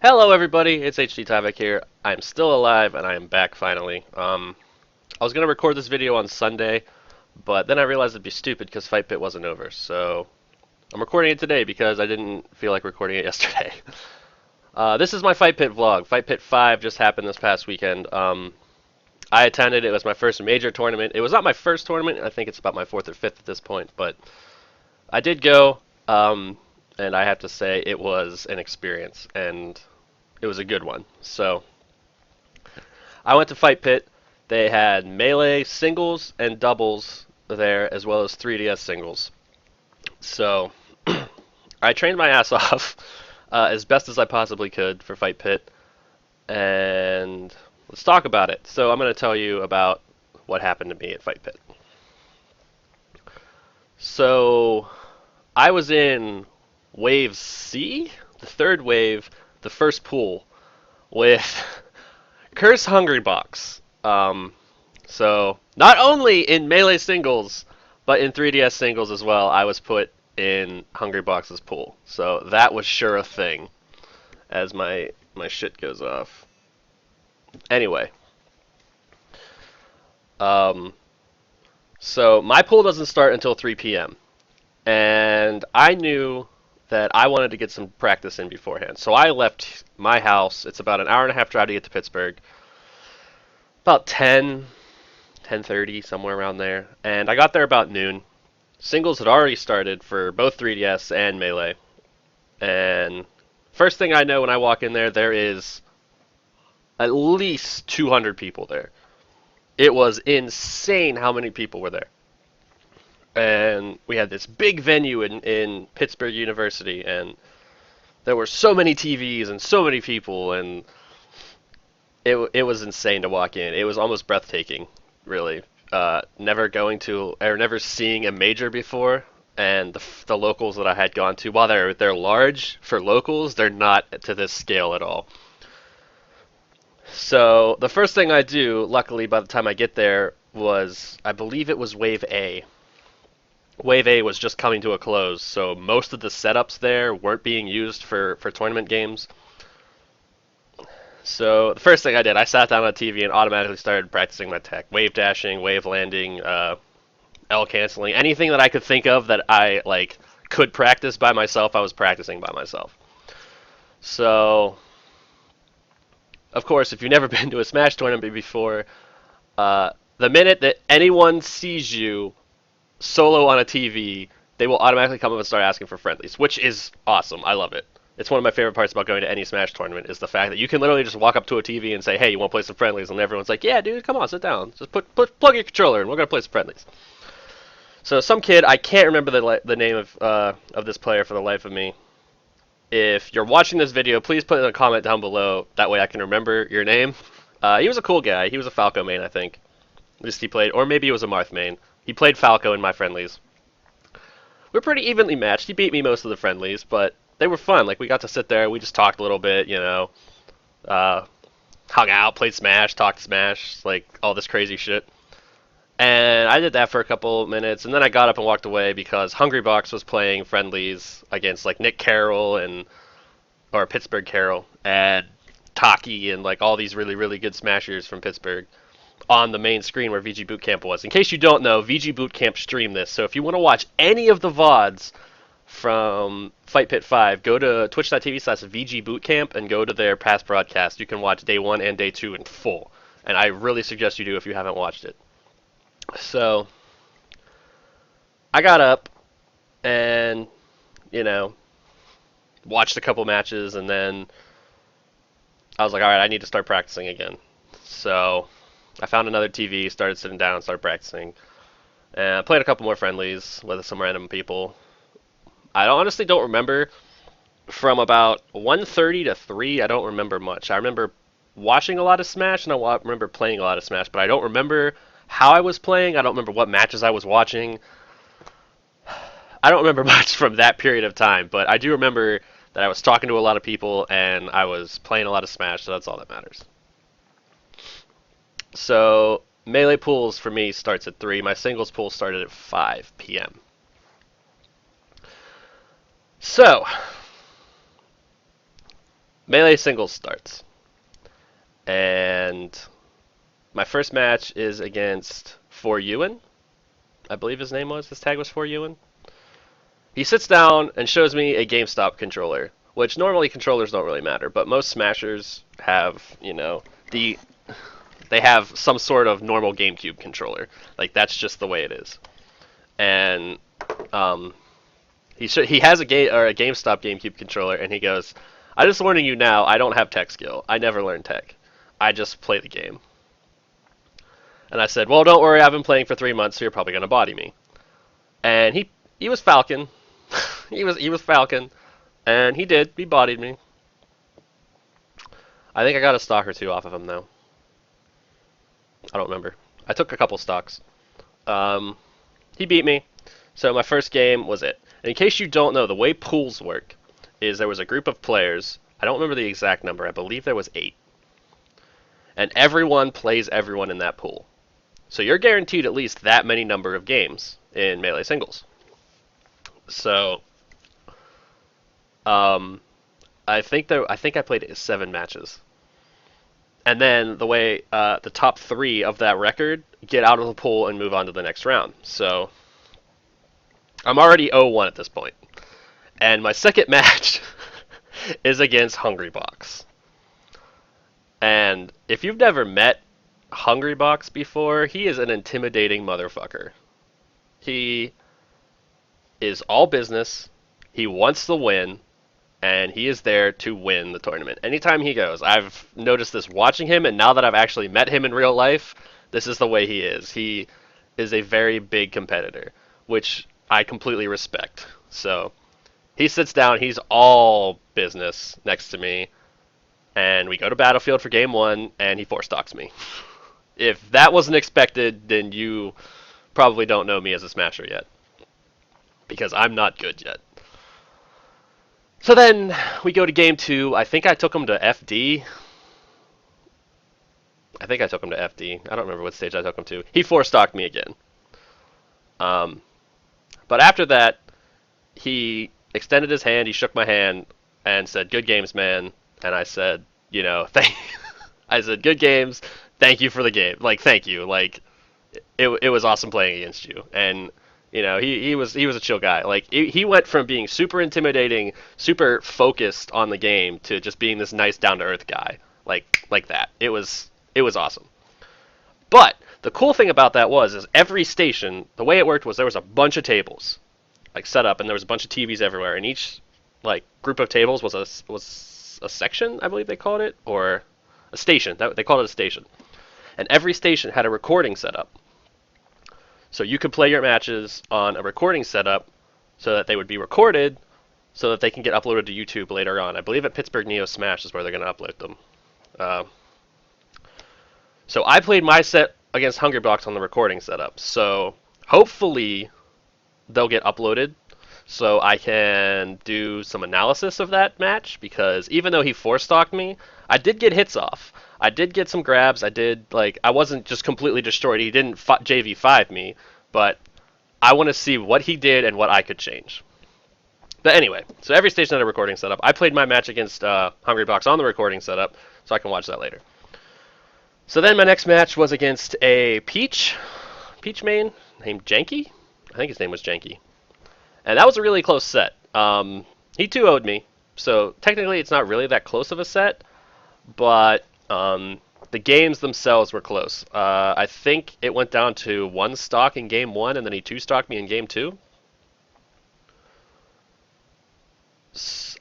Hello, everybody. It's HD Tyvek here. I'm still alive, and I am back finally. I was gonna record this video on Sunday, but then I realized it'd be stupid because Fight Pit wasn't over. So I'm recording it today because I didn't feel like recording it yesterday. This is my Fight Pit vlog. Fight Pit 5 just happened this past weekend. I attended. It was my first major tournament. It was not my first tournament. I think it's about my fourth or fifth at this point, but I did go. And I have to say it was an experience, and it was a good one. So I went to Fight Pit. They had melee singles and doubles there, as well as 3DS singles. So I trained my ass off as best as I possibly could for Fight Pit, and let's talk about it. So I'm going to tell you about what happened to me at Fight Pit. So I was in Wave C, the third wave, the first pool, with Curse Hungry Box. So not only in melee singles, but in 3DS singles as well, I was put in Hungry Box's pool. So that was sure a thing. As my shit goes off. Anyway, um, so my pool doesn't start until 3 p.m. and I knew that I wanted to get some practice in beforehand. So I left my house. It's about an hour and a half drive to get to Pittsburgh. About 10:30, somewhere around there. And I got there about noon. Singles had already started for both 3DS and Melee. And first thing I know when I walk in there, there is at least 200 people there. It was insane how many people were there. And we had this big venue in Pittsburgh University, and there were so many TVs and so many people, and it was insane to walk in. It was almost breathtaking, really. Never seeing a major before, and the locals that I had gone to, while they're large for locals, they're not to this scale at all. So the first thing I do, luckily by the time I get there, was I believe it was Wave A. Wave A was just coming to a close, so most of the setups there weren't being used for tournament games. So the first thing I did, I sat down on TV and automatically started practicing my tech. Wave dashing, wave landing, L canceling, anything that I could think of that I could practice by myself, I was practicing by myself. So, of course, if you've never been to a Smash tournament before, the minute that anyone sees you solo on a TV, they will automatically come up and start asking for friendlies, which is awesome. I love it. It's one of my favorite parts about going to any Smash tournament is the fact that you can literally just walk up to a TV and say, "Hey, you want to play some friendlies?" And everyone's like, "Yeah, dude, come on, sit down. Just plug your controller, and we're gonna play some friendlies." So some kid, I can't remember the name of this player for the life of me. If you're watching this video, please put in a comment down below. That way I can remember your name. He was a cool guy. He was a Falco main, I think. At least he played, or maybe he was a Marth main. He played Falco in my friendlies. We're pretty evenly matched. He beat me most of the friendlies, but they were fun. Like, we got to sit there, we just talked a little bit, uh, hung out, played Smash, talked Smash, like all this crazy shit. And I did that for a couple minutes, and then I got up and walked away because Hungry Box was playing friendlies against like Nick Carroll or Pittsburgh Carroll and Taki and like all these really really good smashers from Pittsburgh on the main screen where VG Bootcamp was. In case you don't know, VG Bootcamp streamed this, so if you want to watch any of the VODs from Fight Pit 5, go to twitch.tv/VG Bootcamp and go to their past broadcast. You can watch day 1 and day 2 in full, and I really suggest you do if you haven't watched it. So I got up and, watched a couple matches, and then I was like, alright, I need to start practicing again. So I found another TV, started sitting down, started practicing, and I played a couple more friendlies with some random people. I honestly don't remember from about 1:30 to 3. I don't remember much. I remember watching a lot of Smash, and I remember playing a lot of Smash, but I don't remember how I was playing. I don't remember what matches I was watching. I don't remember much from that period of time, but I do remember that I was talking to a lot of people and I was playing a lot of Smash, so that's all that matters. So melee pools for me starts at 3. My singles pool started at 5 p.m. So Melee singles starts, and my first match is against For Ewan. I believe his name was. His tag was For Ewan. He sits down and shows me a GameStop controller, which normally controllers don't really matter, but most Smashers have, the they have some sort of normal GameCube controller. Like that's just the way it is. And um, he has a GameStop GameCube controller, and he goes, "I just warning you now, I don't have tech skill. I never learned tech. I just play the game." And I said, "Well, don't worry. I've been playing for 3 months, so you're probably gonna body me." And he was Falcon. he was Falcon, and he did. He bodied me. I think I got a stock or two off of him though. I don't remember. I took a couple stocks. He beat me, so my first game was it. And in case you don't know, the way pools work is there was a group of players. I don't remember the exact number. I believe there was 8. And everyone plays everyone in that pool. So you're guaranteed at least that many number of games in Melee singles. So, I think I played 7 matches. And then the way the top 3 of that record get out of the pool and move on to the next round. So I'm already 0-1 at this point. And my second match is against Hungrybox. And if you've never met Hungrybox before, he is an intimidating motherfucker. He is all business. He wants to win. And he is there to win the tournament. Anytime he goes, I've noticed this watching him, and now that I've actually met him in real life, this is the way he is. He is a very big competitor, which I completely respect. So he sits down, he's all business next to me, and we go to Battlefield for game 1, and he 4-stocks me. If that wasn't expected, then you probably don't know me as a Smasher yet, because I'm not good yet. So then we go to game 2. I think I took him to FD. I don't remember what stage I took him to. He 4-stocked me again. But after that, he extended his hand, he shook my hand, and said, "Good games, man." And I said, I said, "Good games. Thank you for the game. Like, thank you. Like, it was awesome playing against you." And he was a chill guy. Like he went from being super intimidating, super focused on the game to just being this nice down to earth guy. Like that. It was awesome. But the cool thing about that is every station, the way it worked was there was a bunch of tables like set up, and there was a bunch of TVs everywhere, and each like group of tables was a section, I believe they called it, or a station. They called it a station. And every station had a recording setup. So you could play your matches on a recording setup so that they would be recorded so that they can get uploaded to YouTube later on. I believe at Pittsburgh Neo Smash is where they're going to upload them. So I played my set against Hungrybox on the recording setup. So hopefully they'll get uploaded so I can do some analysis of that match, because even though he 4-stocked me, I did get hits off. I did get some grabs. I wasn't just completely destroyed. He didn't JV5 me, but I want to see what he did and what I could change. But anyway, so every station had a recording setup. I played my match against Hungrybox on the recording setup, so I can watch that later. So then my next match was against a Peach main named Janky. I think his name was Janky. And that was a really close set. He 2-0'd me, so technically it's not really that close of a set, but the games themselves were close. I think it went down to 1 stock in game 1, and then he 2-stocked me in game 2.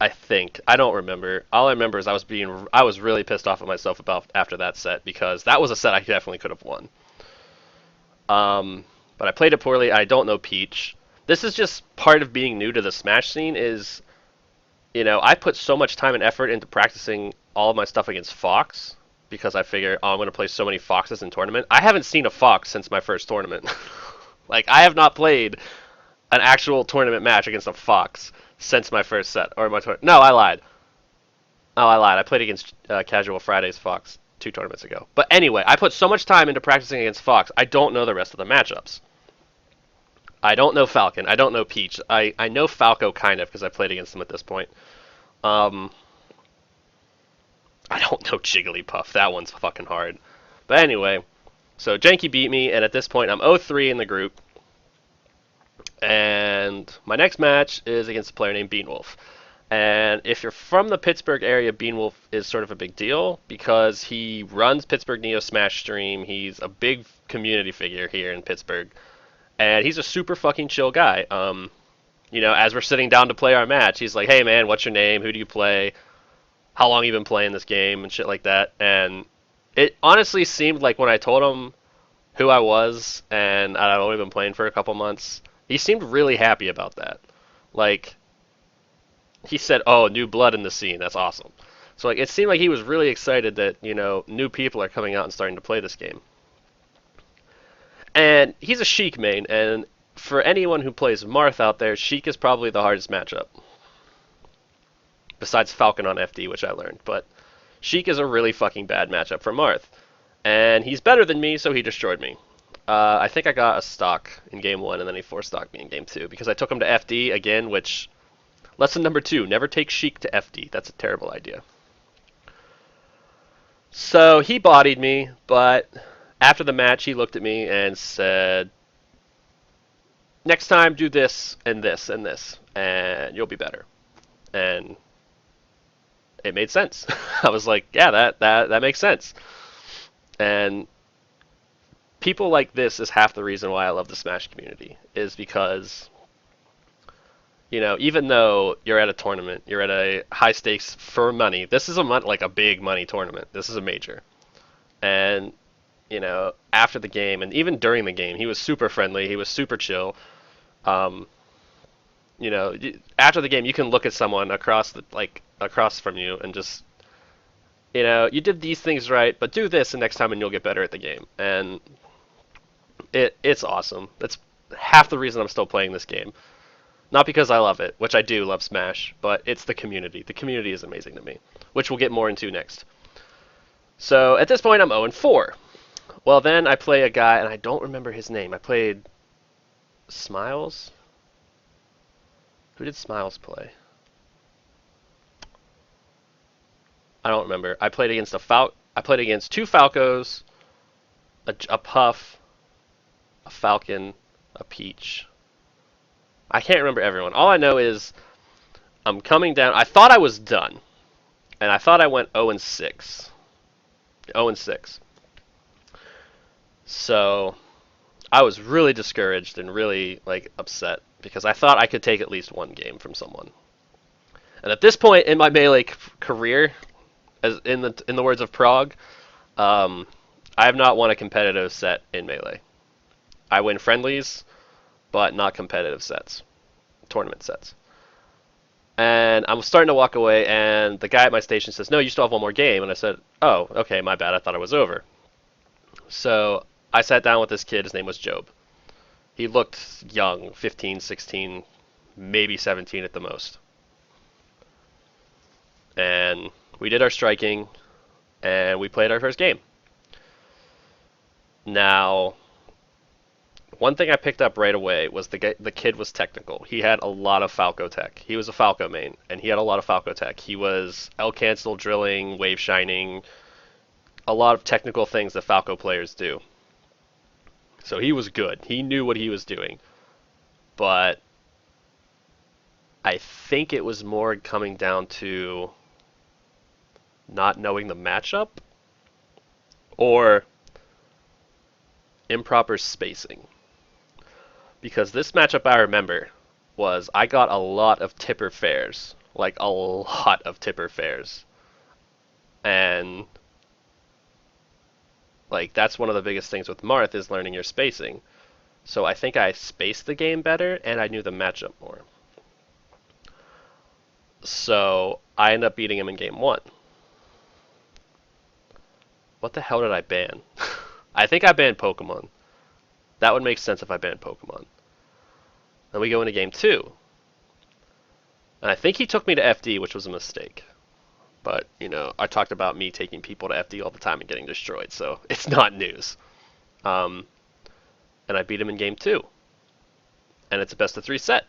I think. I don't remember. All I remember is I was really pissed off at myself after that set, because that was a set I definitely could have won. But I played it poorly. I don't know Peach. This is just part of being new to the Smash scene is, I put so much time and effort into practicing all of my stuff against Fox, because I figure, I'm going to play so many Foxes in tournament. I haven't seen a Fox since my first tournament. I have not played an actual tournament match against a Fox since my first set. No, I lied. I played against Casual Fridays Fox 2 tournaments ago. But anyway, I put so much time into practicing against Fox, I don't know the rest of the matchups. I don't know Falcon. I don't know Peach. I know Falco kind of, because I played against him at this point. I don't know Jigglypuff. That one's fucking hard. But anyway, so Janky beat me, and at this point I'm 0-3 in the group. And my next match is against a player named Beanwolf. And if you're from the Pittsburgh area, Beanwolf is sort of a big deal because he runs Pittsburgh Neo Smash Stream. He's a big community figure here in Pittsburgh. And he's a super fucking chill guy. As we're sitting down to play our match, he's like, "Hey man, what's your name? Who do you play? How long you been playing this game?" and shit like that. And it honestly seemed like when I told him who I was and I'd only been playing for a couple months, he seemed really happy about that. Like, he said, "Oh, new blood in the scene. That's awesome." So like, it seemed like he was really excited that new people are coming out and starting to play this game. And he's a Sheik main, and for anyone who plays Marth out there, Sheik is probably the hardest matchup. Besides Falcon on FD, which I learned. But Sheik is a really fucking bad matchup for Marth. And he's better than me, so he destroyed me. I think I got a stock in game 1, and then he 4-stocked me in game 2. Because I took him to FD again, which... Lesson number 2, never take Sheik to FD. That's a terrible idea. So he bodied me, but after the match he looked at me and said, "Next time do this and this and this, and you'll be better." And it made sense. I was like, yeah, that makes sense. And people like this is half the reason why I love the Smash community, is because, even though you're at a tournament, you're at a high stakes for money. This is like a big money tournament. This is a major. And, after the game, and even during the game, he was super friendly. He was super chill. After the game, you can look at someone across from you and just, you did these things right, but do this the next time and you'll get better at the game. And it's awesome. That's half the reason I'm still playing this game. Not because I love it, which I do love Smash, but it's the community. The community is amazing to me, which we'll get more into next. So at this point, I'm 0-4. Well, then I play a guy, and I don't remember his name. I played Smiles. Who did Smiles play? I don't remember. I played against I played against 2 Falcos, a Puff, a Falcon, a Peach. I can't remember everyone. All I know is I'm coming down. I thought I was done, and I thought I went 0-6. 0-6. So I was really discouraged and really upset because I thought I could take at least one game from someone. And at this point in my Melee career, as in the words of Prague, I have not won a competitive set in Melee. I win friendlies, but not competitive sets, tournament sets. And I'm starting to walk away, and the guy at my station says, "No, you still have one more game." And I said, "Oh, okay, my bad. I thought it was over." So I sat down with this kid. His name was Job. He looked young, 15, 16, maybe 17 at the most. And we did our striking, and we played our first game. Now, one thing I picked up right away was the kid was technical. He had a lot of Falco tech. He was a Falco main, and he had a lot of Falco tech. He was L-cancel drilling, wave shining, a lot of technical things that Falco players do. So he was good. He knew what he was doing. But I think it was more coming down to not knowing the matchup or improper spacing. Because this matchup I remember was I got a lot of tipper fares. Like a lot of tipper fares. And that's one of the biggest things with Marth is learning your spacing. So I think I spaced the game better and I knew the matchup more. So I ended up beating him in game 1. What the hell did I ban? I think I banned Pokemon. That would make sense if I banned Pokemon. Then we go into game 2. And I think he took me to FD, which was a mistake. But, I talked about me taking people to FD all the time and getting destroyed, so it's not news. And I beat him in game 2. And it's a best of 3 set.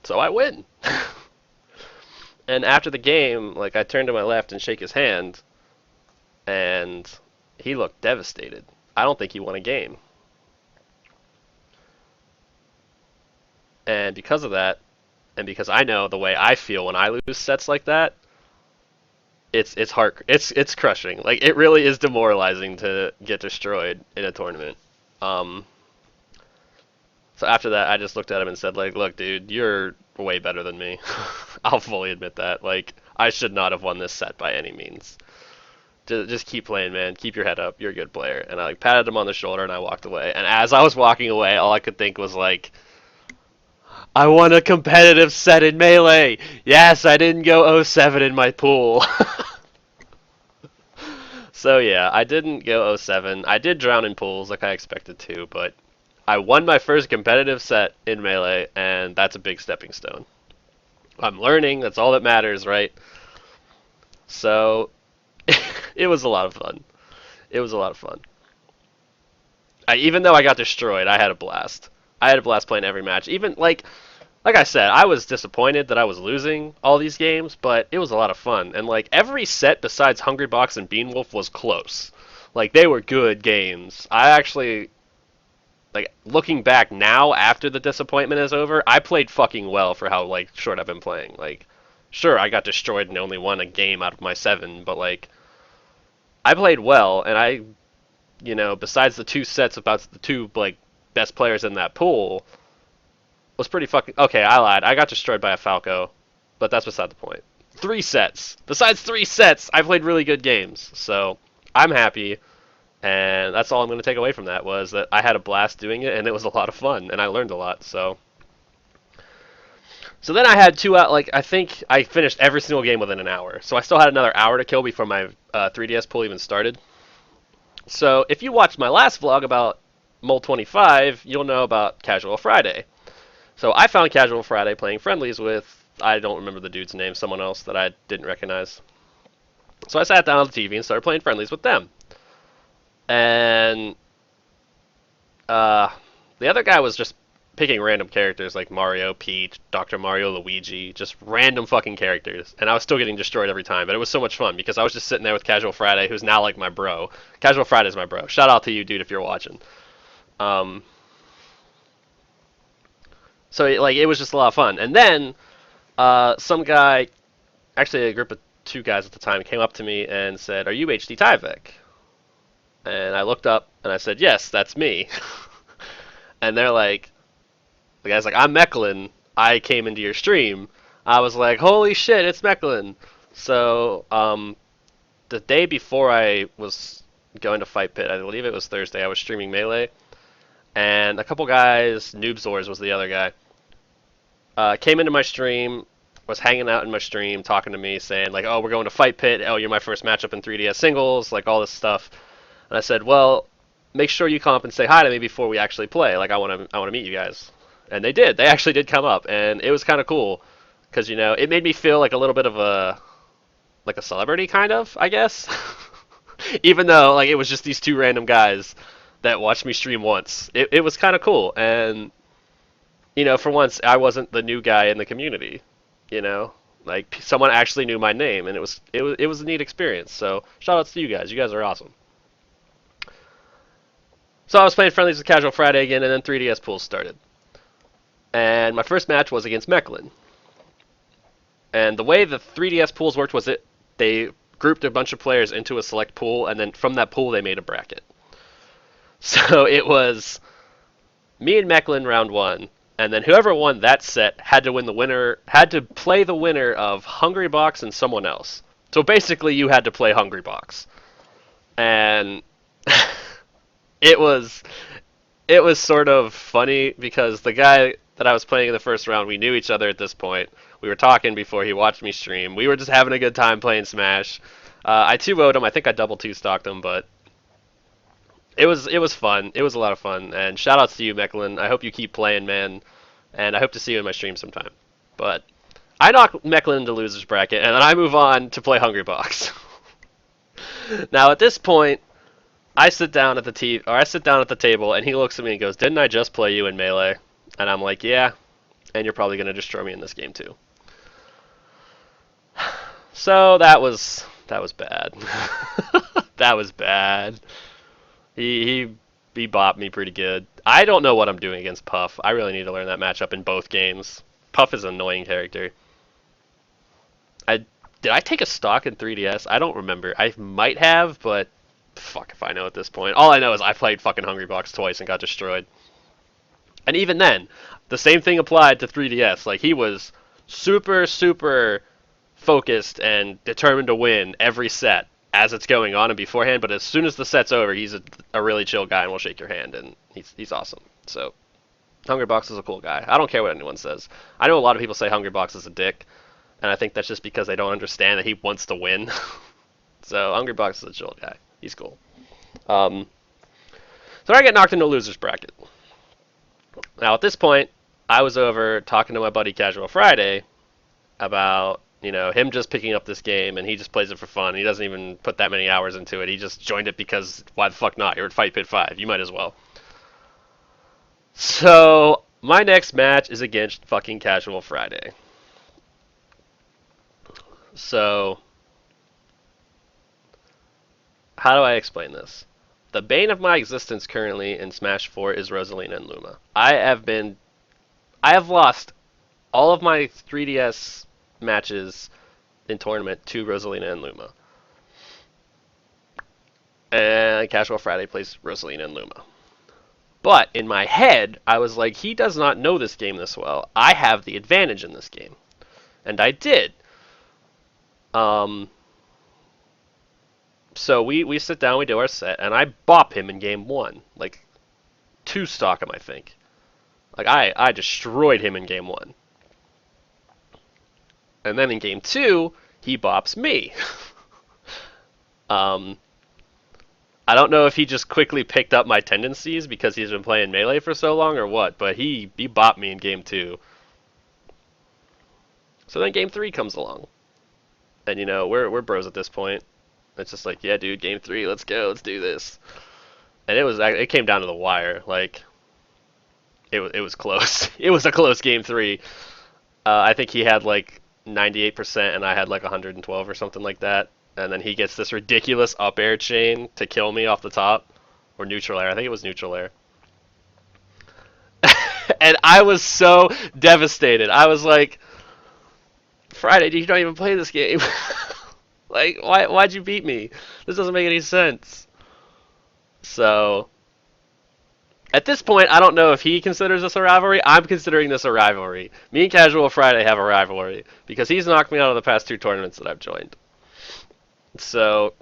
So I win. And after the game, like I turned to my left and shake his hand, and he looked devastated. I don't think he won a game. And because of that, and because I know the way I feel when I lose sets like that, it's crushing. Like it really is demoralizing to get destroyed in a tournament. Um, so after that, I just looked at him and said, like, look, dude, you're way better than me. I'll fully admit that. Like, I should not have won this set by any means. Just keep playing, man. Keep your head up. You're a good player. And I like patted him on the shoulder and I walked away. And as I was walking away, all I could think was like, I won a competitive set in Melee. Yes, I didn't go 0-7 in my pool. So yeah, I didn't go 0-7. I did drown in pools like I expected to, but I won my first competitive set in Melee, and that's a big stepping stone. I'm learning. That's all that matters, right? So it was a lot of fun. It was a lot of fun. Even though I got destroyed, I had a blast. I had a blast playing every match. Even like I said, I was disappointed that I was losing all these games, but it was a lot of fun. And like every set besides Hungry Box and Beanwolf was close. Like they were good games. I actually like looking back now after the disappointment is over, I played fucking well for how like short I've been playing. Like sure, I got destroyed and only won a game out of my 7, but like I played well and besides the two sets about the two like best players in that pool, was pretty fucking... Okay, I lied. I got destroyed by a Falco, but that's beside the point. 3 sets. Besides 3 sets, I played really good games. So, I'm happy, and that's all I'm going to take away from that, was that I had a blast doing it, and it was a lot of fun, and I learned a lot, so... So then I had 2 out... Like, I think I finished every single game within an hour. So I still had another hour to kill before my 3DS pool even started. So, if you watched my last vlog about Mole 25, you'll know about Casual Friday. So I found Casual Friday playing friendlies with, I don't remember the dude's name, someone else that I didn't recognize. So I sat down on the TV and started playing friendlies with them. And the other guy was just picking random characters like Mario, Peach, Dr. Mario, Luigi, just random fucking characters. And I was still getting destroyed every time, but it was so much fun because I was just sitting there with Casual Friday, who's now like my bro. Casual Friday's my bro. Shout out to you, dude, if you're watching. So it was just a lot of fun. And then some guy, actually a group of 2 guys at the time, came up to me and said, "Are you HD Tyvek?" And I looked up and I said, "Yes, that's me." And they're like, the guy's like, "I'm Mechlin. I came into your stream." I was like, "Holy shit, it's Mechlin." So the day before I was going to fight Pitt, I believe it was Thursday, I was streaming Melee. And a couple guys, Noobzors was the other guy, came into my stream, was hanging out in my stream, talking to me, saying like, "Oh, we're going to fight Pitt. Oh, you're my first matchup in 3DS singles," like all this stuff. And I said, "Well, make sure you come up and say hi to me before we actually play. Like, I want to meet you guys." And they did. They actually did come up, and it was kind of cool, because it made me feel like a little bit of a celebrity, kind of, I guess. Even though like it was just these 2 random guys that watched me stream once. It was kind of cool, and for once I wasn't the new guy in the community. Like someone actually knew my name, and it was a neat experience. So shout outs to you guys. You guys are awesome. So I was playing friendlies with Casual Friday again, and then 3DS pools started. And my first match was against Mechlin. And the way the 3DS pools worked was they grouped a bunch of players into a select pool, and then from that pool they made a bracket. So it was me and Mechlin round 1, and then whoever won that set had to play the winner of Hungry Box and someone else. So basically you had to play Hungry Box. And it was sort of funny because the guy that I was playing in the first round, we knew each other at this point. We were talking before he watched me stream. We were just having a good time playing Smash. I 2-0'd him. I think I double 2-stocked him, but it was fun. It was a lot of fun. And shout outs to you, Mechlin. I hope you keep playing, man. And I hope to see you in my stream sometime. But I knock Mechlin into loser's bracket, and then I move on to play Hungry Box. Now at this point, I sit down at the table, and he looks at me and goes, "Didn't I just play you in Melee?" And I'm like, "Yeah, and you're probably going to destroy me in this game too." So that was bad. That was bad. He he bopped me pretty good. I don't know what I'm doing against Puff. I really need to learn that matchup in both games. Puff is an annoying character. I did I take a stock in 3DS? I don't remember. I might have, but fuck if I know at this point. All I know is I played fucking Hungry Box twice and got destroyed. And even then, the same thing applied to 3DS. Like he was super focused and determined to win every set as it's going on and beforehand. But as soon as the set's over, he's a really chill guy and will shake your hand, and he's awesome. So Hungrybox is a cool guy. I don't care what anyone says. I know a lot of people say Hungrybox is a dick, and I think that's just because they don't understand that he wants to win. So Hungrybox is a chill guy. He's cool. So I get knocked into a loser's bracket. Now at this point, I was over talking to my buddy Casual Friday about him just picking up this game, and he just plays it for fun. He doesn't even put that many hours into it. He just joined it because why the fuck not? You're at Fight Pit 5. You might as well. So my next match is against fucking Casual Friday. So how do I explain this? The bane of my existence currently in Smash 4 is Rosalina and Luma. I have lost all of my 3DS matches in tournament to Rosalina and Luma. And Casual Friday plays Rosalina and Luma. But in my head, I was like, he does not know this game this well. I have the advantage in this game. And I did. So we sit down, we do our set, and I bop him in game 1. Like, 2 stock him, I think. Like, I destroyed him in game 1. And then in game 2, he bops me. I don't know if he just quickly picked up my tendencies because he's been playing Melee for so long or what, but he bopped me in game 2. So then game 3 comes along. And we're bros at this point. It's just like, yeah, dude, game 3, let's go, let's do this. And it came down to the wire. Like, it was close. It was a close game 3. I think he had like 98% and I had like 112 or something like that. And then he gets this ridiculous up air chain to kill me off the top. Or neutral air. I think it was neutral air. And I was so devastated. I was like, Friday, you don't even play this game. Like, why'd you beat me? This doesn't make any sense. So, at this point, I don't know if he considers this a rivalry. I'm considering this a rivalry. Me and Casual Friday have a rivalry because he's knocked me out of the past 2 tournaments that I've joined. So,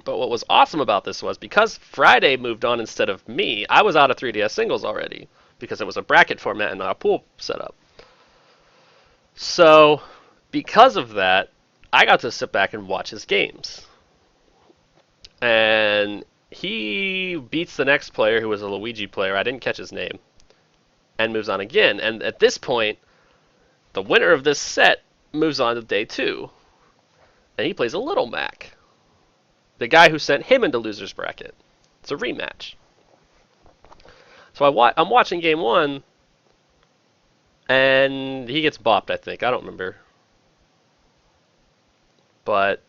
but what was awesome about this was because Friday moved on instead of me, I was out of 3DS singles already because it was a bracket format and not a pool setup. So, because of that, I got to sit back and watch his games. And he beats the next player, who was a Luigi player. I didn't catch his name. And moves on again. And at this point, the winner of this set moves on to day 2. And he plays a Little Mac. The guy who sent him into loser's bracket. It's a rematch. So I'm watching game 1. And he gets bopped, I think. I don't remember. But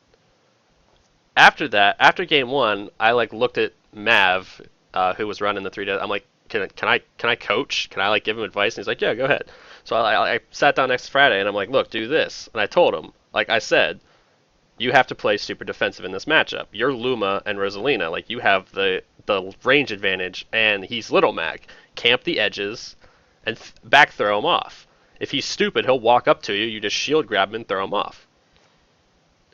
after that, after game 1, I looked at Mav, who was running the 3DS. I'm like, can I coach? Can I give him advice? And he's like, yeah, go ahead. So I sat down next Friday and I'm like, look, do this. And I told him, like I said, you have to play super defensive in this matchup. You're Luma and Rosalina. Like, you have the range advantage, and he's Little Mac. Camp the edges and back throw him off. If he's stupid, he'll walk up to you. You just shield grab him and throw him off.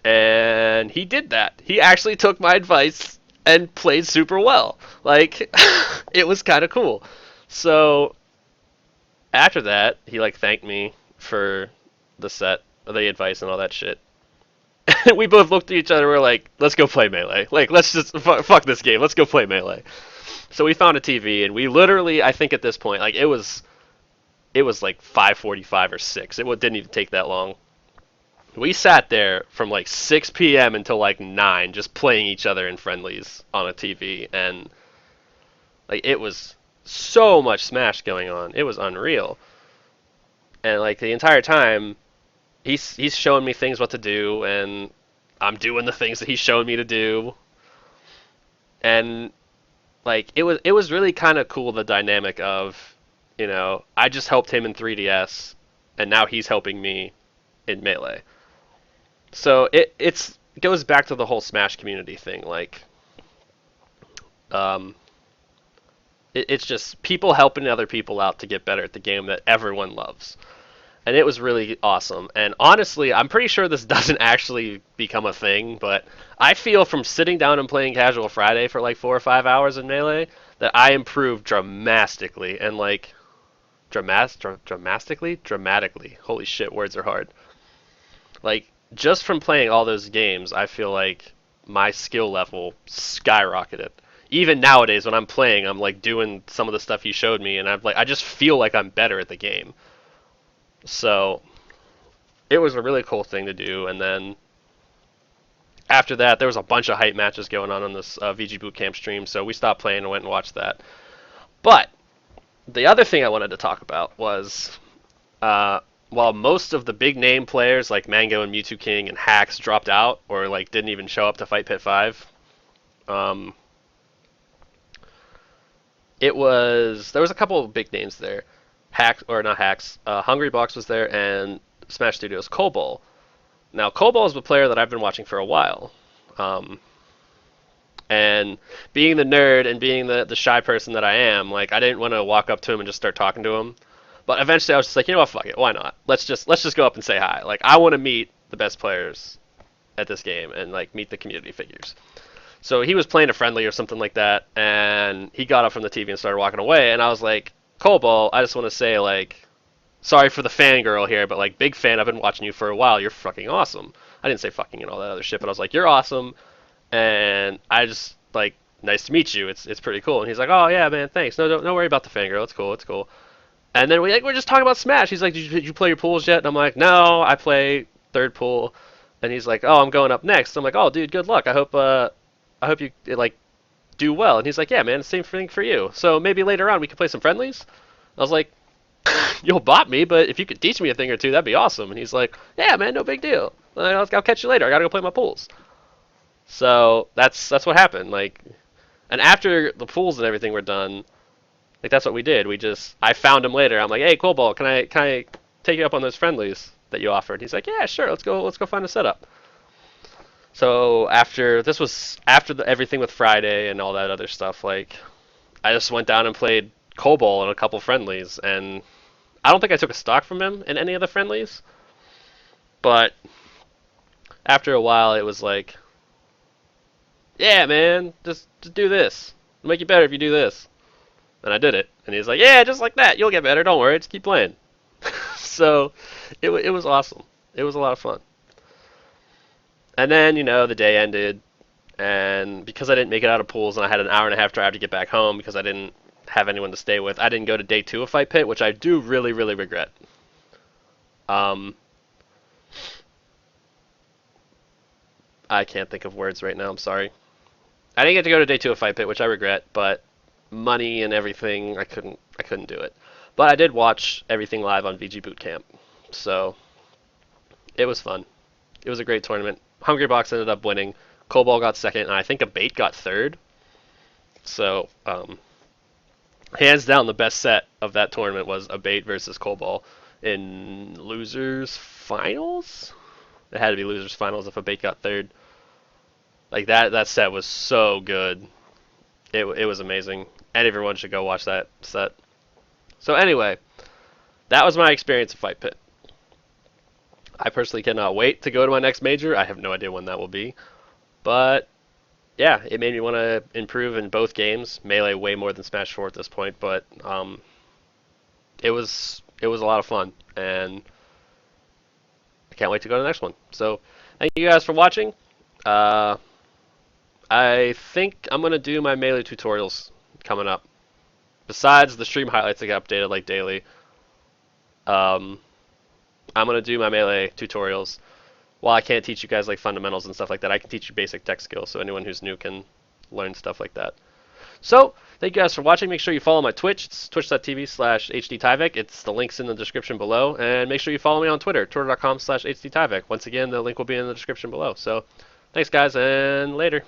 And he did that. He actually took my advice and played super well. Like, it was kind of cool. So, after that, he, thanked me for the set, the advice, and all that shit. And we both looked at each other, we're like, let's go play Melee. Let's just, fuck this game, let's go play Melee. So we found a TV, and we literally, I think at this point, it was 5:45 or 6. It didn't even take that long. We sat there from 6 p.m. until 9, just playing each other in friendlies on a TV, and it was so much Smash going on. It was unreal. And the entire time, he's showing me things what to do, and I'm doing the things that he's showing me to do, and like it was really kind of cool, the dynamic of, I just helped him in 3DS, and now he's helping me in Melee. So it goes back to the whole Smash community thing. Like, um, it's just people helping other people out to get better at the game that everyone loves. And it was really awesome. And honestly, I'm pretty sure this doesn't actually become a thing, but I feel from sitting down and playing Casual Friday for like 4 or 5 hours in Melee that I improved dramatically. And like, dramatically. Holy shit, words are hard. Like, just from playing all those games, I feel like my skill level skyrocketed. Even nowadays, when I'm playing, I'm like doing some of the stuff he showed me, and I just feel like I'm better at the game. So it was a really cool thing to do. And then after that, there was a bunch of hype matches going on this VG Bootcamp stream, so we stopped playing and went and watched that. But the other thing I wanted to talk about was, while most of the big name players like Mango and Mewtwo King and Hacks dropped out or like didn't even show up to Fight Pit 5, um, there was a couple of big names there. Hacks, or not Hacks, Hungry Box was there, and Smash Studios' Kobol. Now, Kobol is a player that I've been watching for a while. Um, and being the nerd and being the shy person that I am, like, I didn't want to walk up to him and just start talking to him. But eventually I was just like, you know what, fuck it, why not? Let's just go up and say hi. Like, I want to meet the best players at this game and like meet the community figures. So he was playing a friendly or something like that, and he got up from the TV and started walking away, and I was like, Kobol, I just want to say, like, sorry for the fangirl here, but like, big fan. I've been watching you for a while. You're fucking awesome. I didn't say fucking and all that other shit, but I was like, you're awesome, and I just like, nice to meet you. It's pretty cool. And he's like, oh yeah, man, thanks. No, don't worry about the fangirl. It's cool. It's cool. And then we're just talking about Smash. He's like, did you play your pools yet? And I'm like, no, I play third pool. And he's like, oh, I'm going up next. I'm like, oh, dude, good luck. I hope you like do well. And he's like, yeah, man, same thing for you. So maybe later on we could play some friendlies. I was like, you'll bot me, but if you could teach me a thing or two, that'd be awesome. And he's like, yeah, man, no big deal. I'll catch you later. I gotta go play my pools. So that's what happened. Like, and after the pools and everything were done, like that's what we did. I found him later. I'm like, hey, Kobol, can I take you up on those friendlies that you offered? He's like, yeah, sure. Let's go find a setup. So after everything with Friday and all that other stuff, like I just went down and played Kobol in a couple friendlies, and I don't think I took a stock from him in any of the friendlies, but after a while it was like, yeah, man, just do this. It'll make you better if you do this. And I did it, and he's like, yeah, just like that, you'll get better. Don't worry, just keep playing. So it was awesome. It was a lot of fun. And then, the day ended, and because I didn't make it out of pools and I had an hour and a half drive to get back home because I didn't have anyone to stay with, I didn't go to day 2 of Fight Pit, which I do really, really regret. Um, I can't think of words right now, I'm sorry. I didn't get to go to day 2 of Fight Pit, which I regret, but money and everything, I couldn't do it. But I did watch everything live on VG Bootcamp, so it was fun. It was a great tournament. Hungry Box ended up winning. Kobol got second, and I think Abate got third. So, hands down, the best set of that tournament was Abate versus Kobol in losers finals. It had to be losers finals if Abate got third. Like that set was so good. It was amazing, and everyone should go watch that set. So anyway, that was my experience of Fight Pit. I personally cannot wait to go to my next major. I have no idea when that will be. But yeah, it made me want to improve in both games. Melee way more than Smash 4 at this point, but it was a lot of fun, and I can't wait to go to the next one. So thank you guys for watching. I think I'm gonna do my Melee tutorials coming up. Besides the stream highlights that get updated like daily, um, I'm gonna do my Melee tutorials. While I can't teach you guys like fundamentals and stuff like that, I can teach you basic tech skills, so anyone who's new can learn stuff like that. So, thank you guys for watching. Make sure you follow my Twitch. It's twitch.tv/hdtyvek. It's the links in the description below. And make sure you follow me on Twitter, twitter.com/hdtyvek. Once again, the link will be in the description below. So, thanks, guys, and later.